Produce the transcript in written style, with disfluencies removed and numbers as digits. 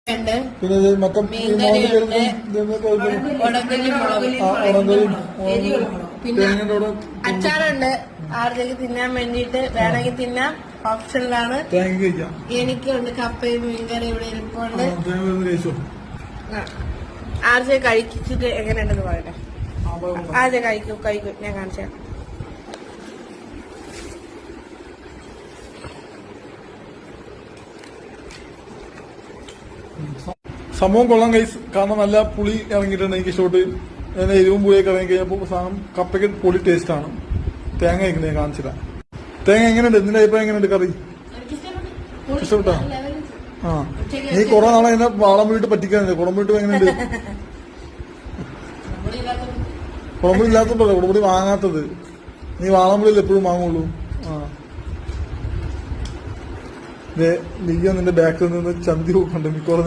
പിന്നെ മൊത്തം അച്ചാറുണ്ട്. ആർക്കൊക്കെ തിന്നാൻ വേണ്ടിട്ട് വേണമെങ്കിൽ തിന്നാം, ഓപ്ഷനിലാണ്. എനിക്കുണ്ട് കപ്പയും മീൻകറി ഇവിടെ ഇരിപ്പുണ്ട്. ആർജെ കഴിച്ചിട്ട് എങ്ങനെയുണ്ടെന്ന് പറയട്ടെ. ആർജെ കഴിക്കും ഞാൻ കാണിച്ചു. സംഭവം കൊള്ളാം കൈസ്, കാരണം നല്ല പുളി ഇറങ്ങിയിട്ടുണ്ട്. എനിക്ക് ഷോട്ട് അങ്ങനെ എരിവും പുളിയൊക്കെ ഇറങ്ങി കഴിഞ്ഞപ്പോൾ സാധനം കപ്പയ്ക്ക് പൊളി ടേസ്റ്റ് ആണ്. തേങ്ങ കഴിക്കുന്നത് ഞാൻ കാണിച്ചില്ല. തേങ്ങ എങ്ങനെയുണ്ട്? നിന്റെ അഭിപ്രായം എങ്ങനെയുണ്ട്? കറി ഇഷ്ടപ്പെട്ടോ? ആ, നീ കുറെ നാളെ എന്നെ വാളമ്പുളിയിട്ട് പറ്റിക്കാനുണ്ട്. കുളമ്പുളിയിട്ട് എങ്ങനെയുണ്ട്? കുളമ്പുളി ഇല്ലാത്തോണ്ടല്ലോ കുളമ്പുളി വാങ്ങാത്തത്. നീ വാളമ്പുളിയിൽ എപ്പോഴും വാങ്ങുള്ളൂ. ആ, നീ നിന്റെ ബാക്കിൽ നിന്ന് ചന്തി നോക്കണ്ട് മിക്കവാറും